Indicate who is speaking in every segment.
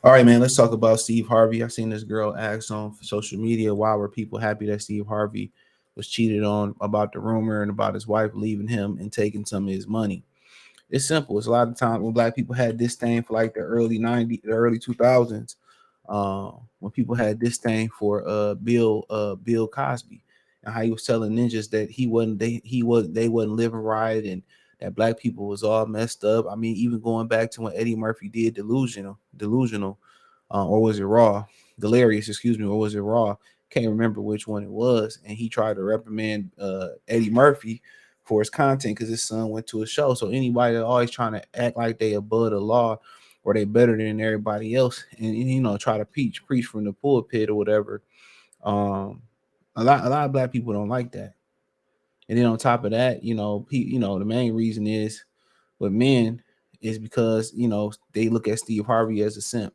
Speaker 1: All right, man, let's talk about Steve Harvey. I seen this girl ask on social media, why were people happy that Steve Harvey was cheated on about the rumor and about his wife leaving him and taking some of his money? It's simple. It's a lot of times when black people had disdain for like the early 90s, the early 2000s, when people had disdain for Bill Cosby and how he was telling ninjas that they wasn't living right and that black people was all messed up. I mean, even going back to when Eddie Murphy did delusional, or was it Raw? Delirious, excuse me, or was it Raw? Can't remember which one it was. And he tried to reprimand Eddie Murphy for his content because his son went to a show. So anybody that always trying to act like they above the law or they better than everybody else, and try to preach from the pulpit or whatever. Um, a lot of black people don't like that. And then on top of that, the main reason is with men is because they look at Steve Harvey as a simp,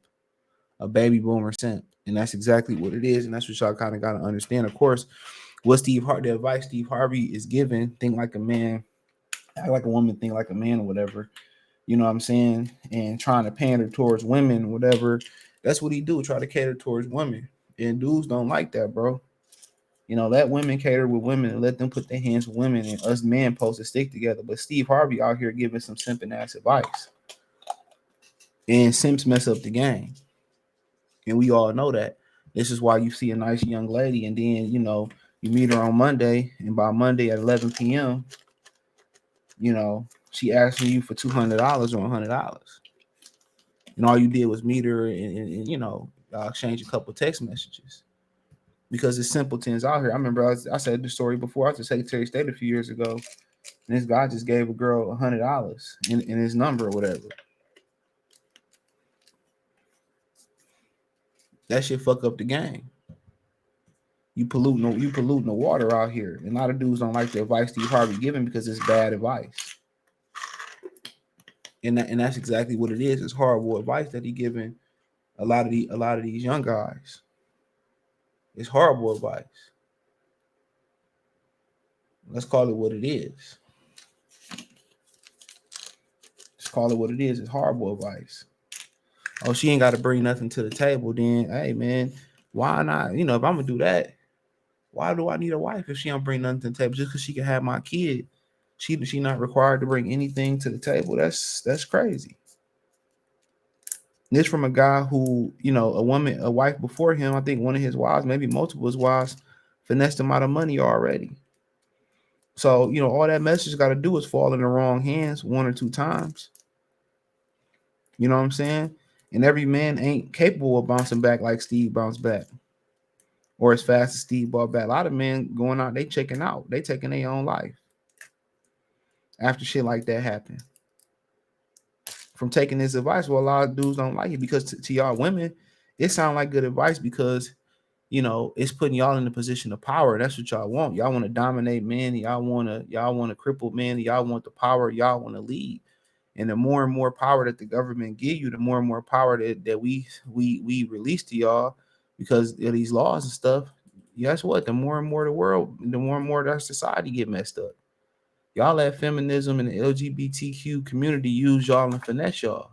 Speaker 1: a baby boomer simp, and that's exactly what it is, and that's what y'all kind of got to understand. Of course, the advice Steve Harvey is giving: think like a man, act like a woman, think like a man, or whatever. You know what I'm saying? And trying to pander towards women, whatever. That's what he do. Try to cater towards women, and dudes don't like that, bro. Let women cater with women and let them put their hands with women, and us men supposed to stick together. But Steve Harvey out here giving some simping ass advice, and simps mess up the game, and we all know that. This is why you see a nice young lady, and then you meet her on Monday, and by Monday at 11 p.m., she asking you for $200 or $100. And all you did was meet her and exchange a couple text messages because it's simpletons out here. I remember I said the story before. I was at Secretary of State a few years ago, and this guy just gave a girl $100 in his number or whatever. That shit fuck up the game. You polluting the water out here. And a lot of dudes don't like the advice Steve Harvey giving because it's bad advice. And that's exactly what it is. It's horrible advice that he giving a lot of these young guys. It's horrible advice. Let's call it what it is. Let's call it what it is. It's horrible advice. Oh, she ain't got to bring nothing to the table. Then, hey man, why not? If I'm gonna do that, why do I need a wife if she don't bring nothing to the table? Just because she can have my kid, she not required to bring anything to the table. That's crazy. And this from a guy who, a wife before him. I think one of his wives, maybe multiple his wives, finessed him out of money already. So, all that message got to do is fall in the wrong hands one or two times. You know what I'm saying? And every man ain't capable of bouncing back like Steve bounced back or as fast as Steve bought back. A lot of men going out, they checking out. They taking their own life after shit like that happened. From taking this advice, well, a lot of dudes don't like it because to y'all women, it sounds like good advice because it's putting y'all in a position of power. That's what y'all want. Y'all want to dominate men. Y'all want to cripple men. Y'all want the power. Y'all want to lead. And the more and more power that the government give you, the more and more power that we release to y'all because of these laws and stuff. Guess what? The more and more the more and more that society get messed up. Y'all let feminism and the LGBTQ community use y'all and finesse y'all.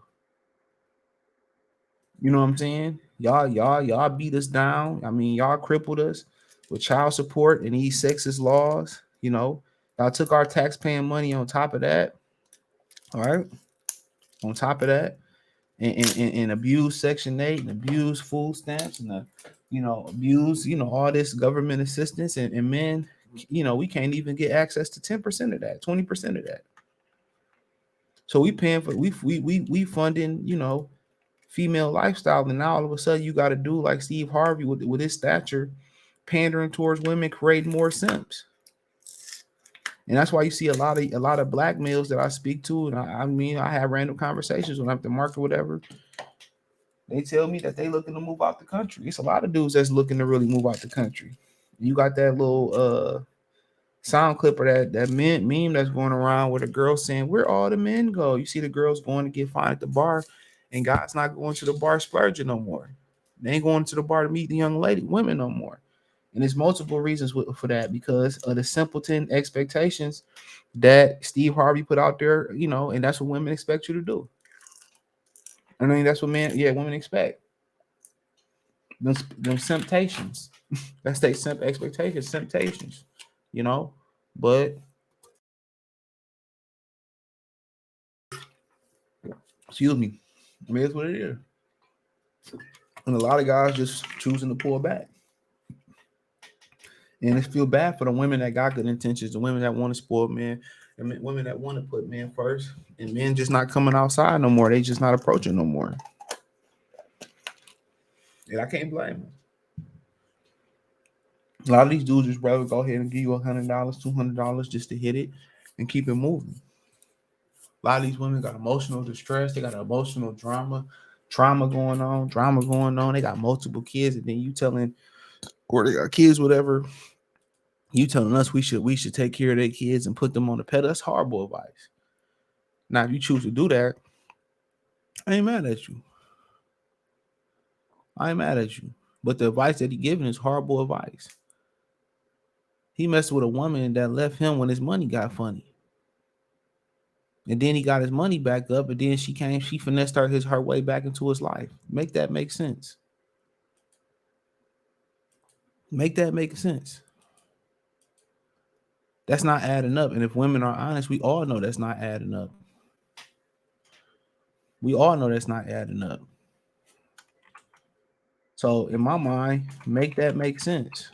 Speaker 1: You know what I'm saying? Y'all beat us down. I mean, y'all crippled us with child support and these sexist laws. Y'all took our tax-paying money on top of that. All right. On top of that, and abuse Section 8 and abuse food stamps and abuse all this government assistance and men, we can't even get access to 10% of that, 20% of that. So we paying for we funding female lifestyle, and now all of a sudden you got to do like Steve Harvey with his stature, pandering towards women, creating more simps. And that's why you see a lot of black males that I speak to, and I mean I have random conversations when I'm at the market, whatever. They tell me that they looking to move out the country. It's a lot of dudes that's looking to really move out the country. You got that little sound clip or that meme that's going around with a girl saying, "Where all the men go?" You see the girls going to get fine at the bar, and guys not going to the bar splurging no more. They ain't going to the bar to meet the young women no more. And there's multiple reasons for that because of the simpleton expectations that Steve Harvey put out there, and that's what women expect you to do. I mean, that's what women expect. them temptations. That's they expectations, temptations, you know. But excuse me, I mean, it's what it is. And a lot of guys just choosing to pull back. And it feel bad for the women that got good intentions, the women that want to spoil men, and women that want to put men first, and men just not coming outside no more. They just not approaching no more. And I can't blame them. A lot of these dudes just rather go ahead and give you $100, $200 just to hit it and keep it moving. A lot of these women got emotional distress. They got emotional trauma going on, drama going on. They got multiple kids, and then you telling, or they got kids, whatever. You telling us we should take care of their kids and put them on the pedal. That's horrible advice. Now, if you choose to do that, I ain't mad at you. I ain't mad at you. But the advice that he giving is horrible advice. He messed with a woman that left him when his money got funny. And then he got his money back up, and then she finessed her way back into his life. Make that make sense. Make that make sense. That's not adding up. And if women are honest, we all know that's not adding up. We all know that's not adding up. So in my mind, make that make sense.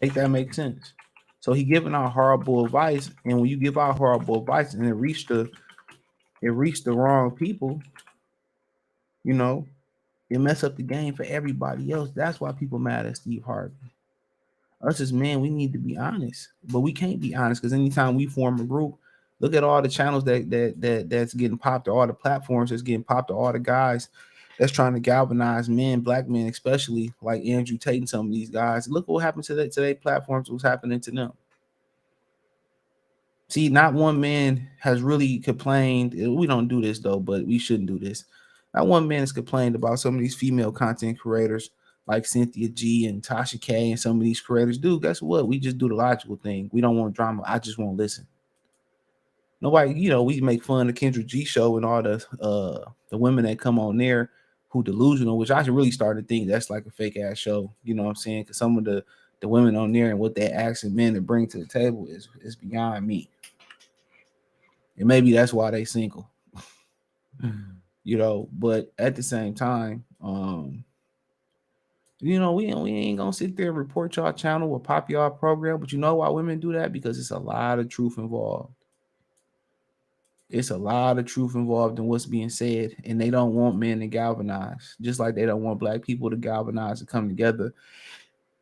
Speaker 1: Make that make sense. So he giving out horrible advice, and when you give out horrible advice and it reached the wrong people, you know, it mess up the game for everybody else. That's why people mad at Steve Harvey. Us as men, we need to be honest, but we can't be honest because anytime we form a group, look at all the channels that's getting popped, all the platforms that's getting popped, all the guys that's trying to galvanize men, black men especially, like Andrew Tate and some of these guys. Look what happened to their platforms. What's happening to them? See, not one man has really complained. We don't do this though, but we shouldn't do this. Not one man has complained about some of these female content creators like Cynthia G and Tasha K and some of these creators. Dude, guess what? We just do the logical thing. We don't want drama. I just won't listen. Nobody, we make fun of Kendra G show and all the women that come on there who delusional, which I should really start to think that's like a fake ass show. You know what I'm saying? Because some of the women on there and what they asking men to bring to the table is beyond me. And maybe that's why they single. But at the same time, we ain't gonna sit there and report y'all channel or pop y'all program. But you know why women do that? Because it's a lot of truth involved. It's a lot of truth involved in what's being said, and they don't want men to galvanize, just like they don't want black people to galvanize and come together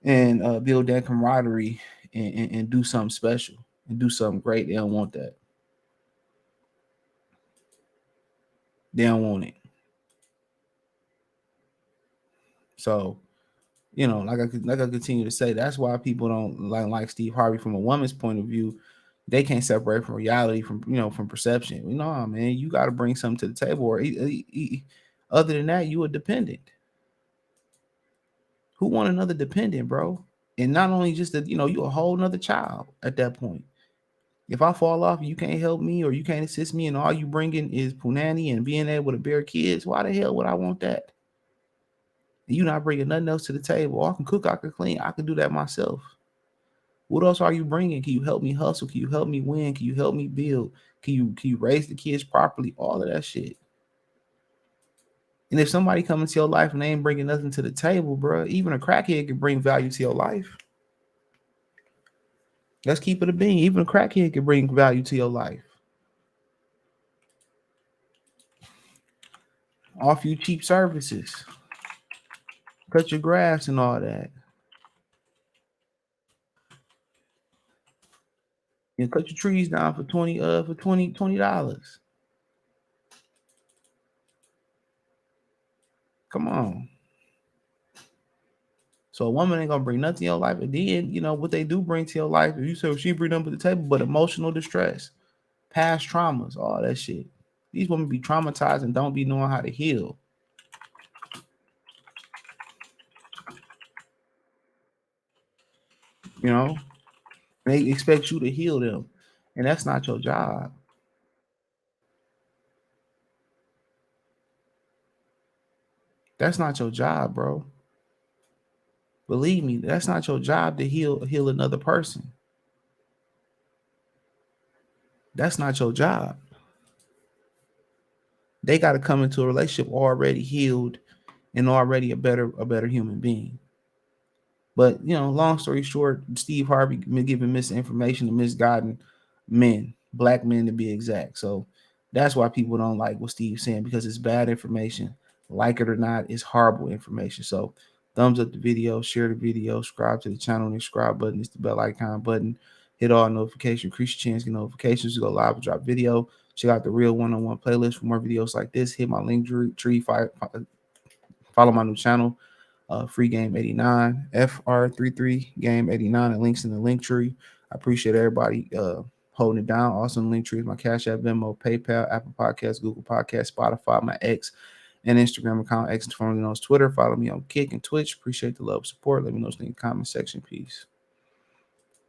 Speaker 1: and build that camaraderie and do something special and do something great. They don't want that. They don't want it. So, like I continue to say, that's why people don't like Steve Harvey from a woman's point of view. They can't separate from reality from perception. Man, you got to bring something to the table, or other than that, you a dependent. Who want another dependent, bro? And not only just that, you a whole nother child at that point. If I fall off, you can't help me or you can't assist me, and all you bringing is punani and being able to bear kids. Why the hell would I want that? You not bringing nothing else to the table. I can cook, I can clean, I can do that myself. What else are you bringing? Can you help me hustle? Can you help me win? Can you help me build? Can you raise the kids properly? All of that shit. And if somebody come into your life and they ain't bringing nothing to the table, bro, even a crackhead can bring value to your life. Let's keep it a bean. Even a crackhead can bring value to your life. Offer you cheap services, cut your grass and all that. And cut your trees down for $20. Come on. So a woman ain't gonna bring nothing to your life. And then, what they do bring to your life, if you say she bring them to the table, but emotional distress, past traumas, all that shit. These women be traumatized and don't be knowing how to heal. They expect you to heal them, and that's not your job. That's not your job, bro. Believe me, that's not your job to heal another person. That's not your job. They got to come into a relationship already healed and already a better human being. But long story short, Steve Harvey been giving misinformation to misguiding men, black men to be exact. So that's why people don't like what Steve's saying, because it's bad information. Like it or not, it's horrible information. So thumbs up the video, share the video, subscribe to the channel, and the subscribe button. It's the bell icon button. Hit all notifications, increase your chance to get notifications to go live and drop video. Check out the real one-on-one playlist for more videos like this. Hit my link tree, follow my new channel, Free Game 89, FR33 Game 89, and links in the link tree. I appreciate everybody holding it down. Also in the link tree is my Cash App, Venmo, PayPal, Apple Podcasts, Google Podcasts, Spotify, my X and Instagram account, X formerly known as Twitter. Follow me on Kick and Twitch. Appreciate the love and support. Let me know in the comment section. Peace.